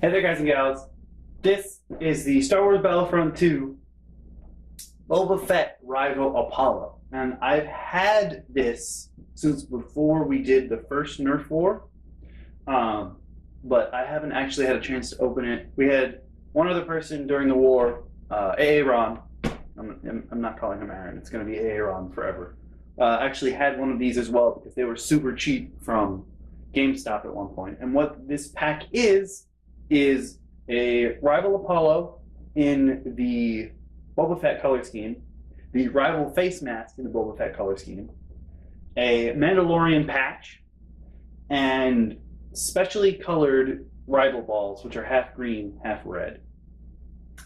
Hey there, guys and gals. This is the Star Wars Battlefront 2 Boba Fett Rival Apollo. And I've had this since before we did the first Nerf war, but I haven't actually had a chance to open it. We had one other person during the war, Aaron. I'm not calling him Aaron, it's going to be Aaron forever. Actually had one of these as well because they were super cheap from GameStop at one point. And what this pack is a Rival Apollo in the Boba Fett color scheme, the Rival face mask in the Boba Fett color scheme, a Mandalorian patch, and specially colored Rival balls, which are half green, half red.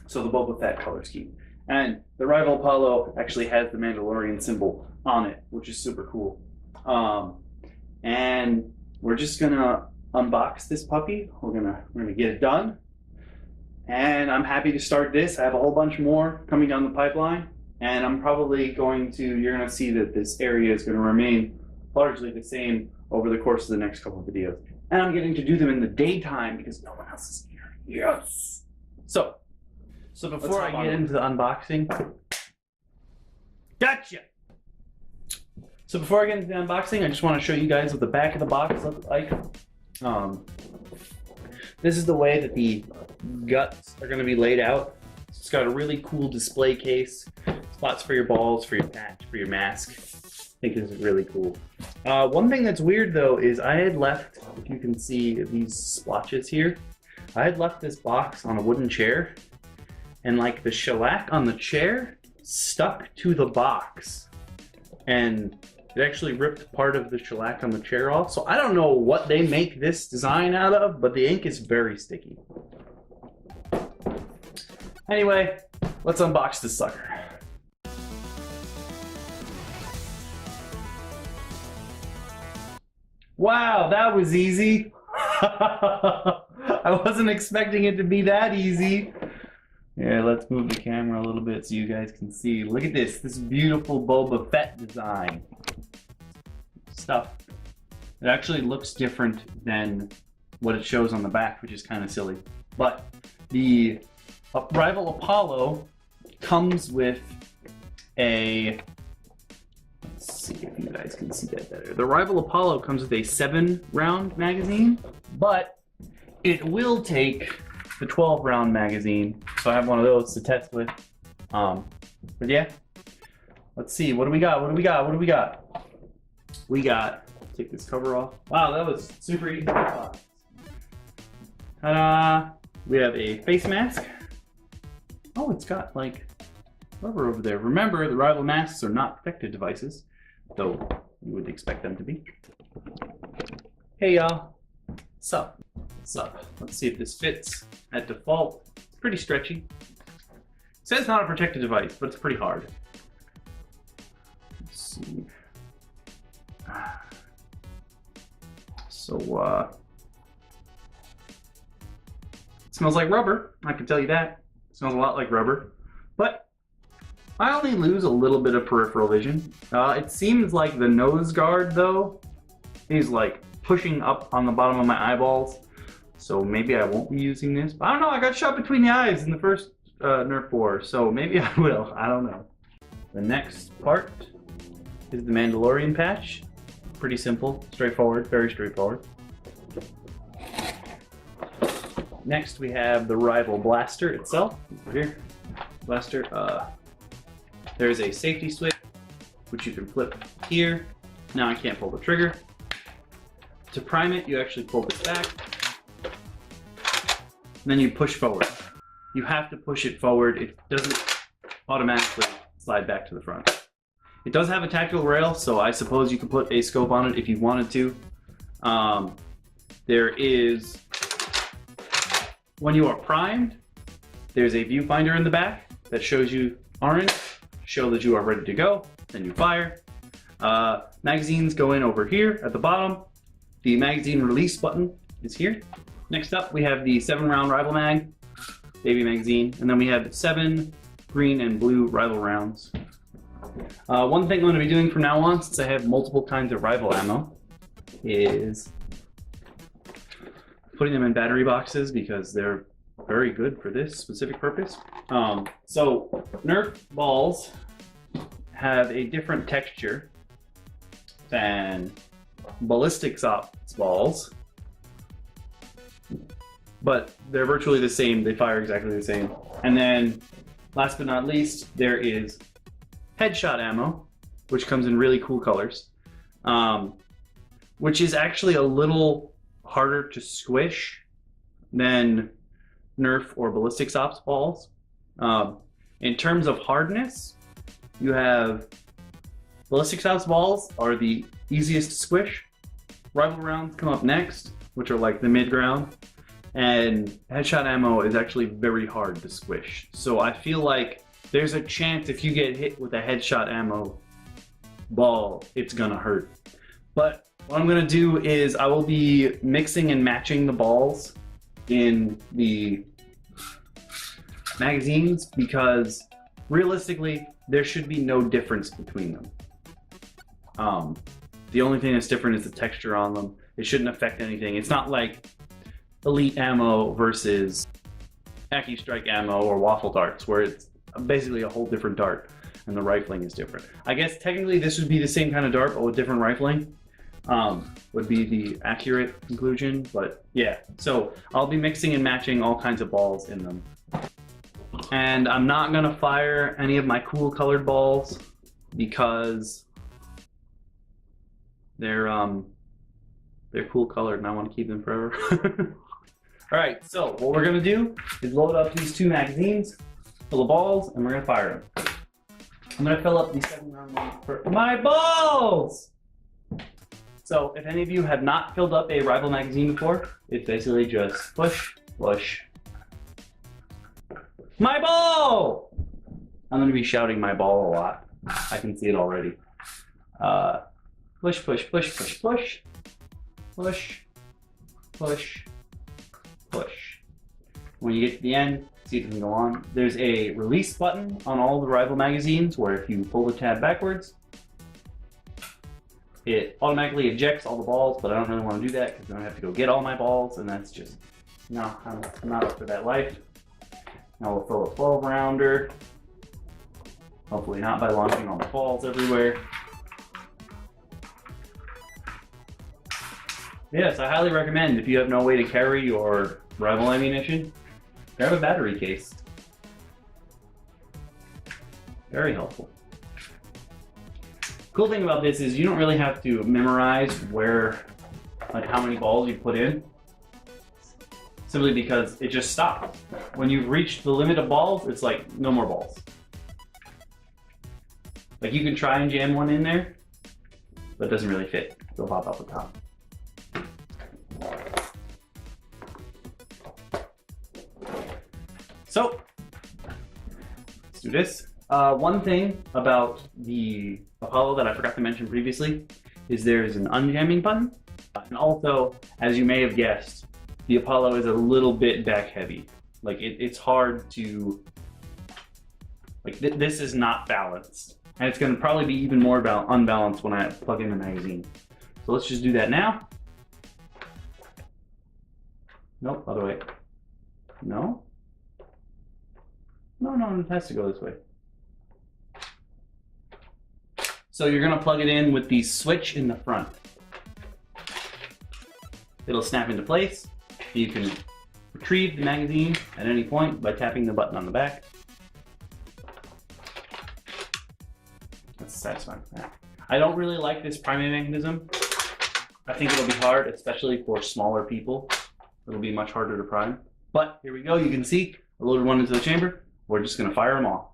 So the Boba Fett color scheme. And the Rival Apollo actually has the Mandalorian symbol on it, which is super cool. And we're just gonna unbox this puppy. We're gonna get it done, and I'm happy to start this. I have a whole bunch more coming down the pipeline, and I'm probably going to. You're gonna see that this area is going to remain largely the same over the course of the next couple of videos, and I'm getting to do them in the daytime because no one else is here. Yes. So before I get into the unboxing, gotcha. So before I get into the unboxing, I just want to show you guys what the back of the box looks like. This is the way that the guts are going to be laid out. It's got a really cool display case, spots for your balls, for your patch, for your mask. I think this is really cool. One thing that's weird though is I had left, if you can see these splotches here, I had left this box on a wooden chair, and like the shellac on the chair stuck to the box, and it actually ripped part of the shellac on the chair off. So I don't know what they make this design out of, but the ink is very sticky. Anyway, let's unbox this sucker. Wow, that was easy. I wasn't expecting it to be that easy. Yeah, let's move the camera a little bit so you guys can see. Look at this beautiful Boba Fett design. Stuff. It actually looks different than what it shows on the back, which is kind of silly. But the Rival Apollo comes with a, let's see if you guys can see that better. The Rival Apollo comes with a 7-round magazine, but it will take the 12-round magazine. So I have one of those to test with. But yeah, let's see. What do we got? What do we got? What do we got? We got, take this cover off. Wow, that was super easy. Ta-da! We have a face mask. Oh, it's got like rubber over there. Remember, the Rival masks are not protected devices, though you would expect them to be. Hey y'all, sup? Sup? Let's see if this fits. At default, it's pretty stretchy. It says not a protected device, but it's pretty hard. Let's see. So, it smells like rubber, I can tell you that. It smells a lot like rubber, but I only lose a little bit of peripheral vision. It seems like the nose guard, though, is like pushing up on the bottom of my eyeballs, so maybe I won't be using this. But I don't know, I got shot between the eyes in the first Nerf war, so maybe I will, I don't know. The next part is the Mandalorian patch. Pretty simple, straightforward, very straightforward. Next we have the Rival blaster itself. Over here, blaster. There's a safety switch, which you can flip here. Now I can't pull the trigger. To prime it, you actually pull this back, and then you push forward. You have to push it forward. It doesn't automatically slide back to the front. It does have a tactical rail, so I suppose you could put a scope on it if you wanted to. There is, when you are primed, there's a viewfinder in the back that shows you orange, show that you are ready to go, then you fire. Magazines go in over here at the bottom. The magazine release button is here. Next up, we have the 7-round Rival mag, baby magazine, and then we have 7 green and blue Rival rounds. One thing I'm going to be doing from now on, since I have multiple kinds of Rival ammo, is putting them in battery boxes because they're very good for this specific purpose. So Nerf balls have a different texture than ballistics ops balls, but they're virtually the same. They fire exactly the same. And then last but not least, there is headshot ammo, which comes in really cool colors, which is actually a little harder to squish than Nerf or ballistics ops balls. In terms of hardness, you have ballistics ops balls are the easiest to squish. Rival rounds come up next, which are like the mid ground, and headshot ammo is actually very hard to squish. So I feel like there's a chance if you get hit with a headshot ammo ball, it's gonna hurt. But what I'm gonna do is I will be mixing and matching the balls in the magazines because realistically there should be no difference between them. The only thing that's different is the texture on them. It shouldn't affect anything. It's not like elite ammo versus AccuStrike ammo or waffle darts where it's basically a whole different dart and the rifling is different. I guess technically this would be the same kind of dart but with different rifling. Would be the accurate conclusion, but yeah. So I'll be mixing and matching all kinds of balls in them. And I'm not gonna fire any of my cool colored balls because they're cool colored and I want to keep them forever. All right, so what we're gonna do is load up these two magazines full of balls and we're gonna fire them. I'm gonna fill up these 7-round ones for my balls. So if any of you have not filled up a rival magazine before, it's basically just push, push. My ball! I'm gonna be shouting my ball a lot. I can see it already. Push, push, push, push, push. Push, push, push. When you get to the end, see it doesn't go on. There's a release button on all the rival magazines where if you pull the tab backwards, it automatically ejects all the balls, but I don't really want to do that because then I have to go get all my balls, and that's just, no, I'm not up for that life. Now we'll fill a 12-rounder. Hopefully not by launching all the balls everywhere. Yes, I highly recommend if you have no way to carry your rival ammunition, grab a battery case. Very helpful. Cool thing about this is you don't really have to memorize where, like how many balls you put in, simply because it just stops. When you've reached the limit of balls, it's like no more balls. Like you can try and jam one in there, but it doesn't really fit. It'll pop out the top. So, let's do this. One thing about the Apollo that I forgot to mention previously is there's an unjamming button. And also, as you may have guessed, the Apollo is a little bit back heavy. Like it's hard to, like this is not balanced. And it's gonna probably be even more unbalanced when I plug in the magazine. So let's just do that now. Nope, other way. No? No, it has to go this way. So you're gonna plug it in with the switch in the front. It'll snap into place. You can retrieve the magazine at any point by tapping the button on the back. That's satisfying. I don't really like this priming mechanism. I think it'll be hard, especially for smaller people. It'll be much harder to prime. But here we go, you can see I loaded one into the chamber. We're just gonna fire them off.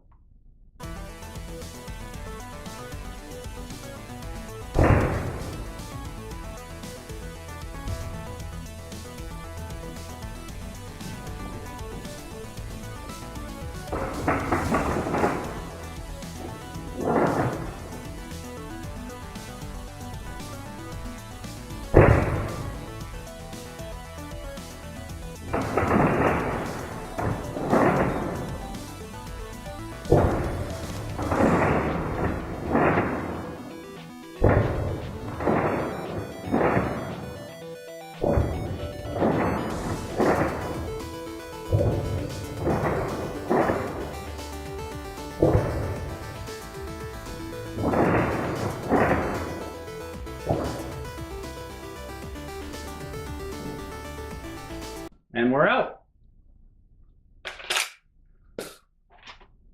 And we're out.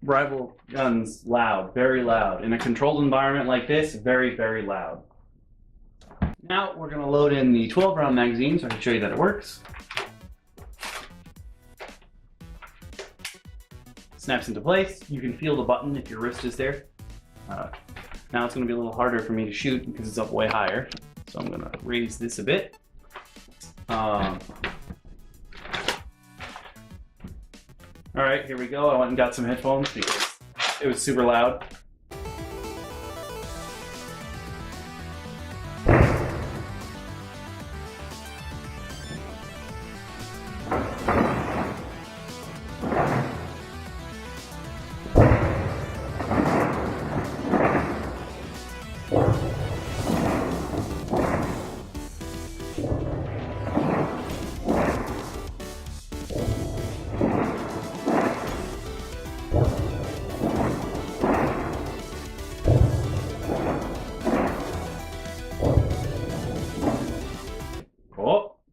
Rival guns, loud, very loud. In a controlled environment like this, very, very loud. Now we're gonna load in the 12 round magazine so I can show you that it works. Snaps into place. You can feel the button if your wrist is there. Now it's gonna be a little harder for me to shoot because it's up way higher. So I'm gonna raise this a bit. All right, here we go. I went and got some headphones because it was super loud.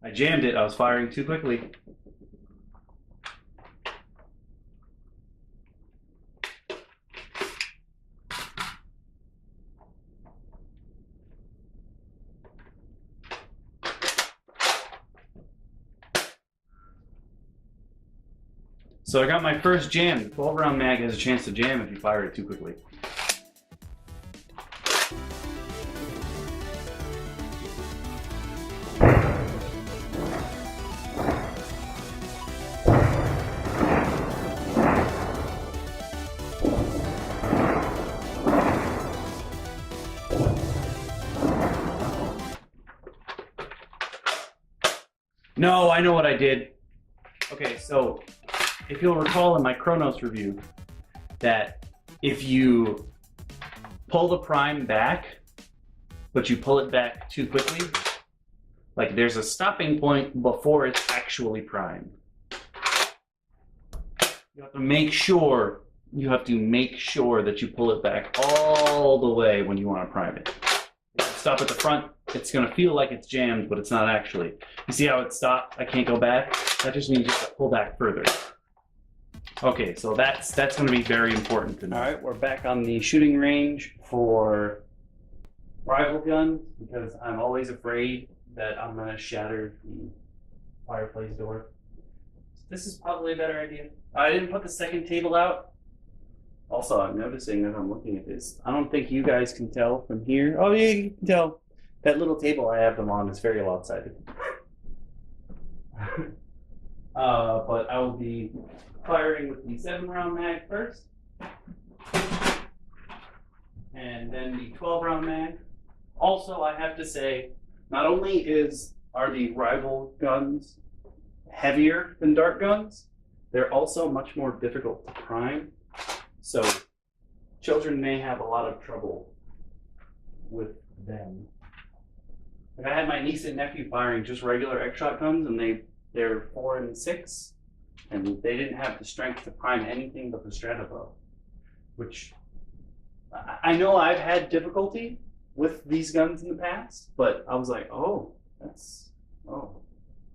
I jammed it. I was firing too quickly. So I got my first jam. The 12 round mag has a chance to jam if you fire it too quickly. No, I know what I did. Okay, so if you'll recall in my Chronos review that if you pull the prime back, but you pull it back too quickly, like there's a stopping point before it's actually primed. You have to make sure that you pull it back all the way when you want to prime it. If you stop at the front, it's going to feel like it's jammed, but it's not actually. You see how it stopped? I can't go back? That just means you have to pull back further. Okay, so that's going to be very important to know. All right, we're back on the shooting range for rival guns because I'm always afraid that I'm going to shatter the fireplace door. This is probably a better idea. I didn't put the second table out. Also, I'm noticing as I'm looking at this, I don't think you guys can tell from here. Oh yeah, you can tell. That little table I have them on is very lopsided. But I will be firing with the 7 round mag first. And then the 12 round mag. Also, I have to say, not only are the rival guns heavier than dart guns, they're also much more difficult to prime. So children may have a lot of trouble with them. Like I had my niece and nephew firing just regular X-Shot guns, and they're 4 and 6, and they didn't have the strength to prime anything but the Stratobow, which I know I've had difficulty with these guns in the past, but I was like, oh,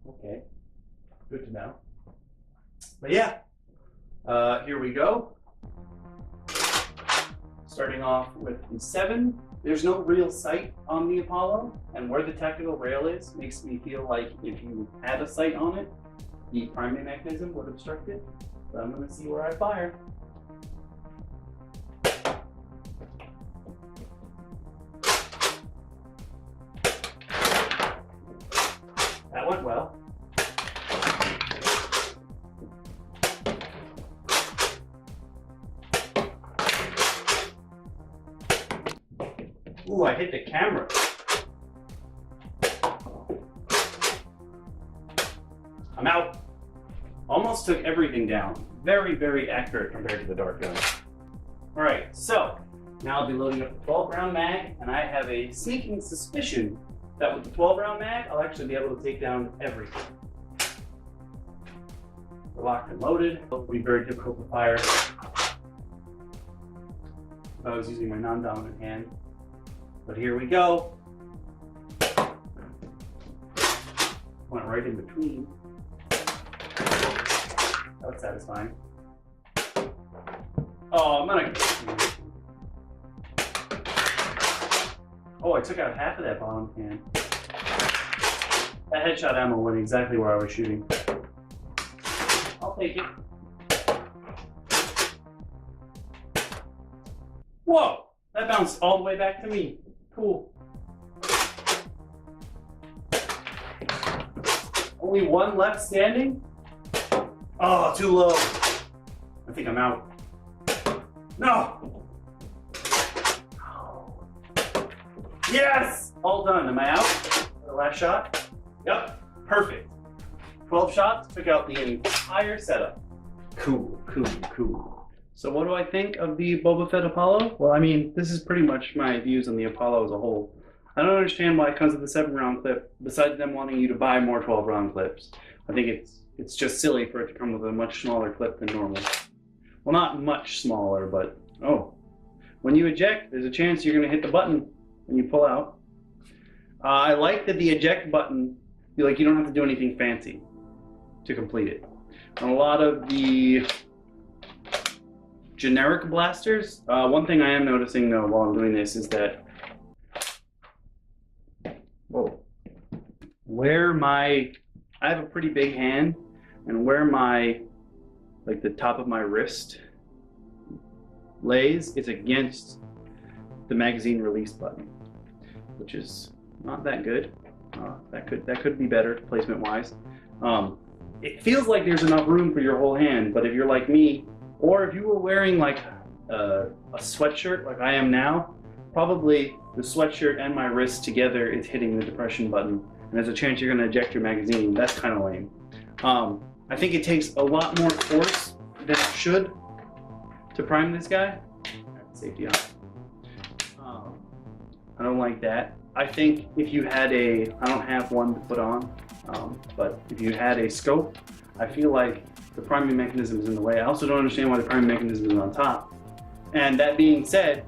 okay, good to know. But yeah, here we go. Starting off with the 7. There's no real sight on the Apollo, and where the tactical rail is makes me feel like if you had a sight on it, the priming mechanism would obstruct it. But I'm going to see where I fire. That went well. Ooh, I hit the camera. I'm out. Almost took everything down. Very, very accurate compared to the dart gun. All right, so now I'll be loading up the 12 round mag, and I have a sneaking suspicion that with the 12 round mag, I'll actually be able to take down everything. We're locked and loaded. It'll be very difficult to fire if I was using my non-dominant hand. But here we go. Went right in between. That's satisfying. Oh, I'm gonna... Oh, I took out half of that bottom can. That headshot ammo went exactly where I was shooting. I'll take it. Whoa! That bounced all the way back to me. Cool. Only one left standing? Oh, too low. I think I'm out. No! Yes! All done. Am I out? The last shot? Yep. Perfect. 12 shots, took out the entire setup. Cool, cool, cool. So what do I think of the Boba Fett Apollo? Well, I mean, this is pretty much my views on the Apollo as a whole. I don't understand why it comes with a 7-round clip, besides them wanting you to buy more 12-round clips. I think it's just silly for it to come with a much smaller clip than normal. Well, not much smaller, but, oh. When you eject, there's a chance you're gonna hit the button when you pull out. I like that the eject button, you don't have to do anything fancy to complete it. On a lot of the generic blasters, one thing I am noticing though while I'm doing this is that, whoa, I have a pretty big hand, and where the top of my wrist lays is against the magazine release button, which is not that good. That could be better placement wise. It feels like there's enough room for your whole hand, but if you're like me, or if you were wearing like a sweatshirt like I am now, probably the sweatshirt and my wrist together is hitting the depression button, and there's a chance you're going to eject your magazine. That's kind of lame. I think it takes a lot more force than it should to prime this guy. Safety on. I don't like that. I think if you had I don't have one to put on, but if you had a scope, I feel like the priming mechanism is in the way. I also don't understand why the priming mechanism is on top. And that being said,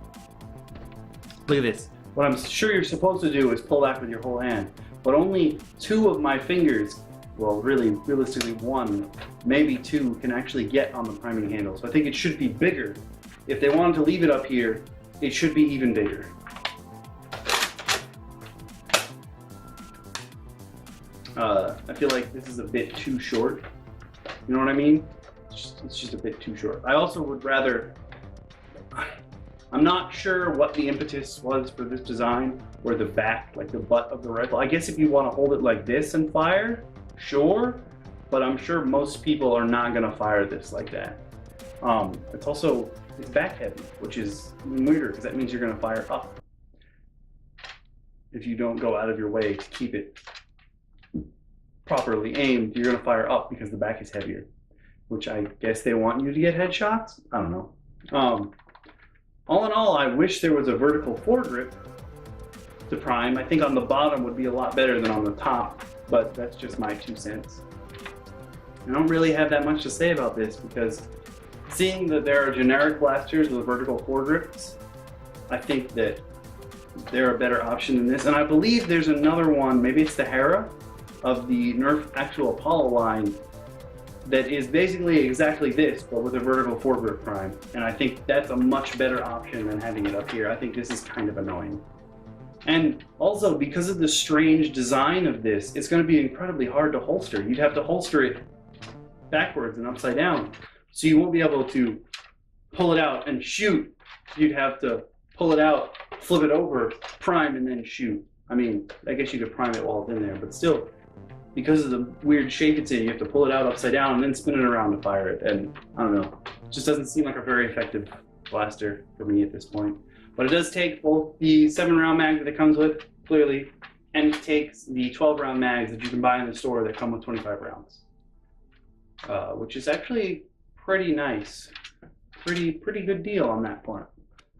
look at this. What I'm sure you're supposed to do is pull back with your whole hand, but only 2 of my fingers, well, really, realistically 1, maybe 2, can actually get on the priming handle. So I think it should be bigger. If they wanted to leave it up here, it should be even bigger. I feel like this is a bit too short. You know what I mean? It's just a bit too short. I also would rather, I'm not sure what the impetus was for this design, or the back, like the butt of the rifle. I guess if you want to hold it like this and fire, sure, but I'm sure most people are not going to fire this like that. It's back heavy, which is weirder because that means you're going to fire up. If you don't go out of your way to keep it properly aimed, you're going to fire up because the back is heavier, which I guess they want you to get headshots. I don't know. All in all, I wish there was a vertical foregrip to prime. I think on the bottom would be a lot better than on the top, but that's just my 2 cents. I don't really have that much to say about this because seeing that there are generic blasters with vertical foregrips, I think that they're a better option than this. And I believe there's another one, maybe it's the Hera of the Nerf actual Apollo line, that is basically exactly this, but with a vertical foregrip prime. And I think that's a much better option than having it up here. I think this is kind of annoying. And also, because of the strange design of this, it's going to be incredibly hard to holster. You'd have to holster it backwards and upside down. So you won't be able to pull it out and shoot. You'd have to pull it out, flip it over, prime, and then shoot. I mean, I guess you could prime it while it's in there, but still, because of the weird shape it's in, you have to pull it out upside down and then spin it around to fire it. And I don't know, it just doesn't seem like a very effective blaster for me at this point. But it does take both the 7-round mag that it comes with, clearly, and it takes the 12-round mags that you can buy in the store that come with 25 rounds. Which is actually pretty nice. Pretty good deal on that point.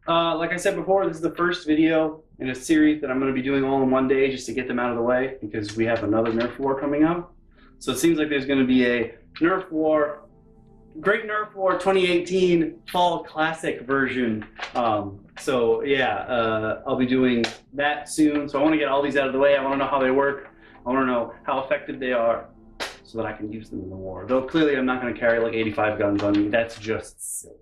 Like I said before, this is the first video in a series that I'm going to be doing all in one day just to get them out of the way, because we have another Nerf war coming up. So it seems like there's going to be a Nerf war, Great Nerf War 2018 Fall Classic version. So yeah, I'll be doing that soon. So I want to get all these out of the way. I want to know how they work. I want to know how effective they are. so that I can use them in the war. Though clearly I'm not going to carry like 85 guns on me. That's just silly.